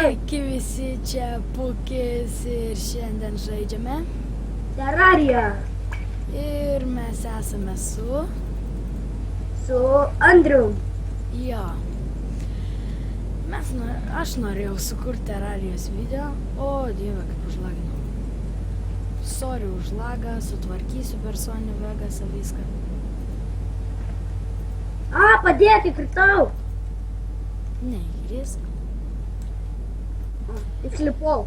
Sveiki visi, čia Pukis ir šiandien žaidžiame. Terraria. Ir mes esame su Andriu. Jo. Aš norėjau sukurti Terrarijos video, o dieve kaip užlaginau. Sorry už lagą, sutvarkysiu per Sony Vegasą viską. Padėk, įkritau. Neįrisk. Įslipau.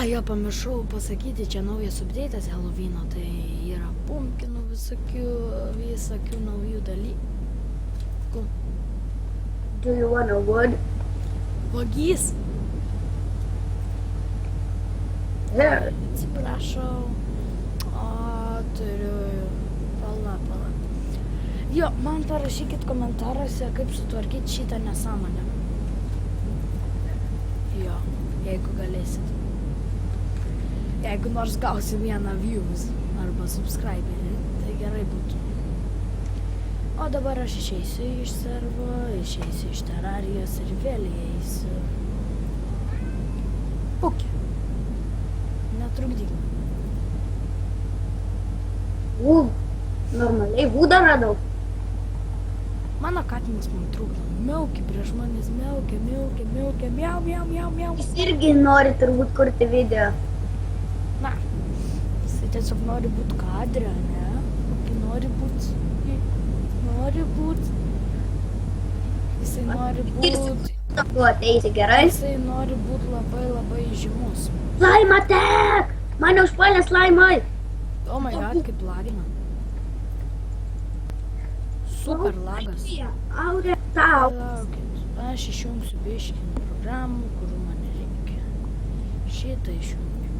Jo, pamiršau pasakyti, čia naujas update'as Halloweeno, tai yra pumpkinų visokių naujų dalykų. Do you want a wood? Vagys. Here. Atsiprašau. Turiu. Pala. Jo, man parašykit komentaruose, kaip sutvarkyti šitą nesąmonę. Jo, jeigu galėsit. Jeigu nors gausiu vieną views arba subscriberį, tai gerai būtų. O dabar aš išeisiu iš servo, išeisiu iš Terrarijos ir vėl įeisiu. Pukė. Netrukdyk. Normaliai būdą radau. Mano katinas man trukdo. Miaukia prieš manęs, miaukia, miau. Jis irgi nori turbūt kurti video. Na, jisai tiesiog nori būti kadre, ne? Jisai nori būti. Jisai nori būti. Tu ateisi, gerai? Jisai nori būti labai žymus. Slaimą tek! Mane užpalė slaimai. Oh my god, kaip lagina. Super lagas. Aurė, tau. Palaukit, aš išjungsiu biškį programų, kurių man reikia. Šitą išjungiam.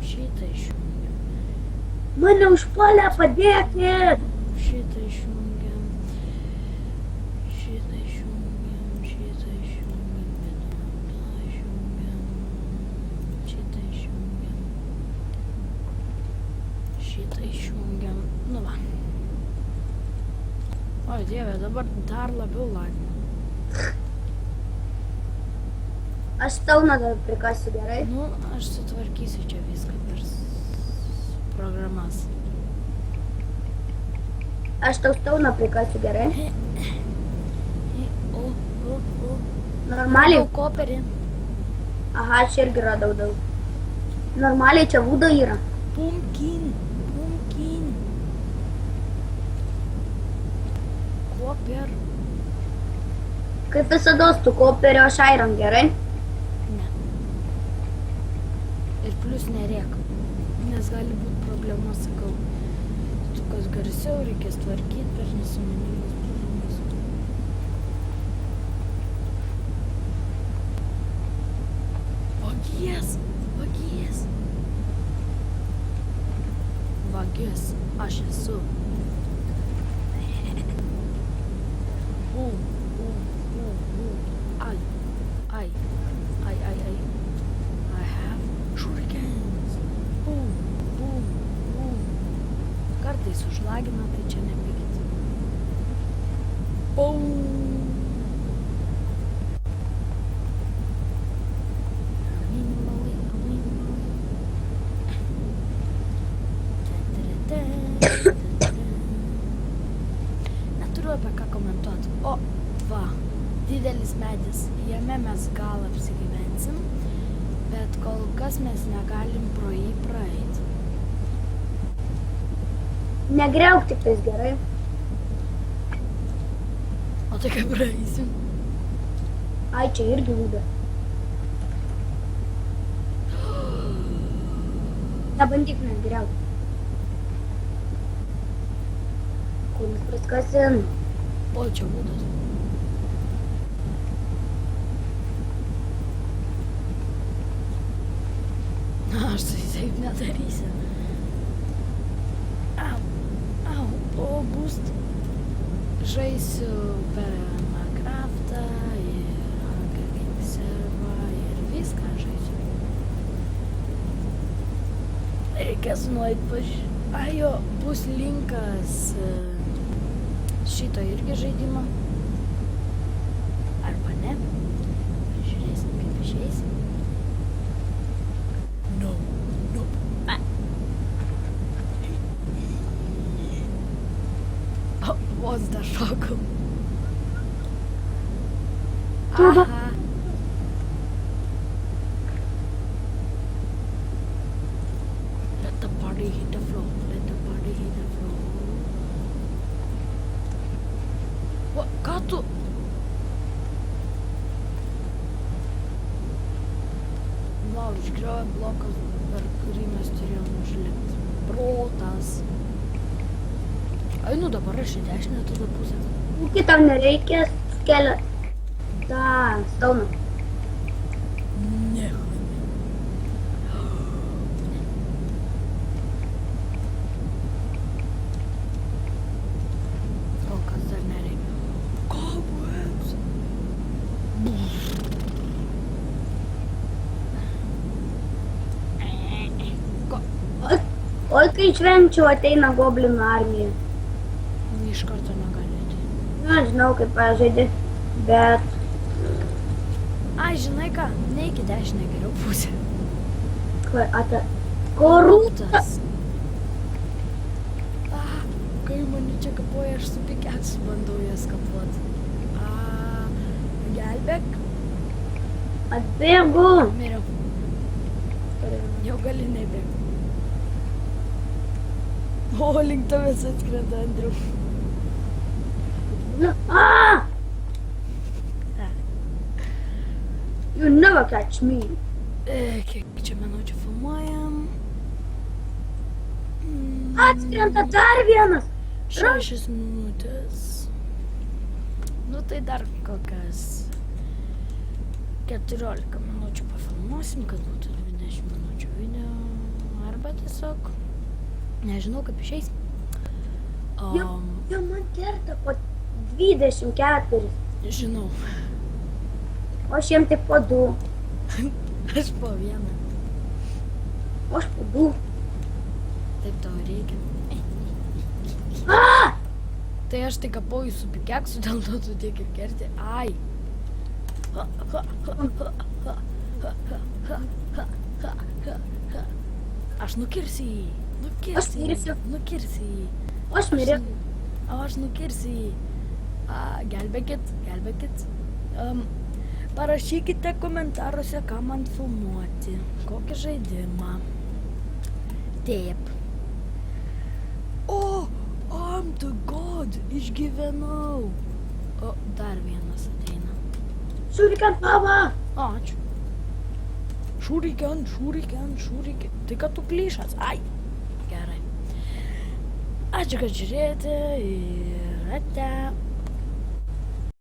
Mane užpalė, padėkit. Šitą išjungiam. Nu va. O dieve, dabar dar labiau lagina. Aš tau dar prikasiu, gerai? Nu, aš sutvarkysiu čia viską per programas. Aš tau stauną prikasiu, gerai? Normaliai. Radau koperį. Aha, aš irgi radau daug. Normaliai čia būdo yra. Pumpkin. Koper. Kaip visados tu koperio aš iron, gerai? Ne. Ir plus nerėk. Nes gali būti problema, sakau. Tu kas garsiau reikės tvarkyti per nesąmoningas problemas. Vagis, aš esu. Ai. I have shurikens. Boom. Kartais užlagina, tai čia nepykit. Boom. Neturiu apie ką komentuoti. O, va. Didelis medis, jame mes gal apsigyvensim, bet kol kas mes negalim pro jį praeiti. Negriauk tik tais, gerai? O tai kaip praeisim? Ai, čia irgi būda. Nebandyk negriauk. Kūnus praskasin. O, čia būdas. Aš tai taip nedarysiu. O boost. Žaisiu per Minecraftą ir Hunger Games servą ir viską žaisiu. Reikės nueit jo, bus linkas šito irgi žaidimo. Arba ne. Žiūrėsim, kaip išeisim. Vos dašokau. Tu da- Aha. Let the party hit the floor. Let the party hit the floor. Va, ką tu? Va, užgriovė blokas, per kurį mes turėjom užlipti. Protas. Einu dabar aš į dešinę tada pusę. Ūkį tau nereikia kelio. Ta, stauną. Ne. Kol kas dar nereikia. Cobwebs. Oi, kai švenčiau ateina goblinų armija. Iš karto negalėti. Nežinau, kaip pažaidė, bet... Ai, žinai ką, ne iki dešinę geriau pusę. Koruptas. Kai mane čia kapoja, aš su pikeksu bandau jas kapuoti. Gelbėk. Atbėgu. Miriau. Jau gali nebėgti. O, link tavęs atskrenda, Andriu. Ah! You never catch me. Kiek čia minučių filmuojam? Atskrenta dar vienas. 6 minutės. Nu tai dar kokias 14 minučių pafilmuosim, kad būtų 20 minučių video. Arba tiesiog, nežinau kaip išeis. Jau man kerta po 24. Žinau. O aš jiem tik po 2. Aš po vieną. O aš po 2. Taip tau reikia. Ah! Tai aš tai kapoju su pikeksu, dėl to tu tiek ir kerti. Ai. Aš nukirsiu jį. Aš mirsiu. Nukirsiu jį. O aš miriau. O aš nukirsiu jį. Gelbėkit, gelbėkit. Parašykite komentaruose, ką man filmuoti. Kokį žaidimą. Taip. O, I'm the god. Išgyvenau. O, dar vienas ateina. Šurikan pava. Ačiū. Šuriken. Tai kad tu plyšas. Ai. Gerai. Ačiū, kad žiūrėjote ir ate.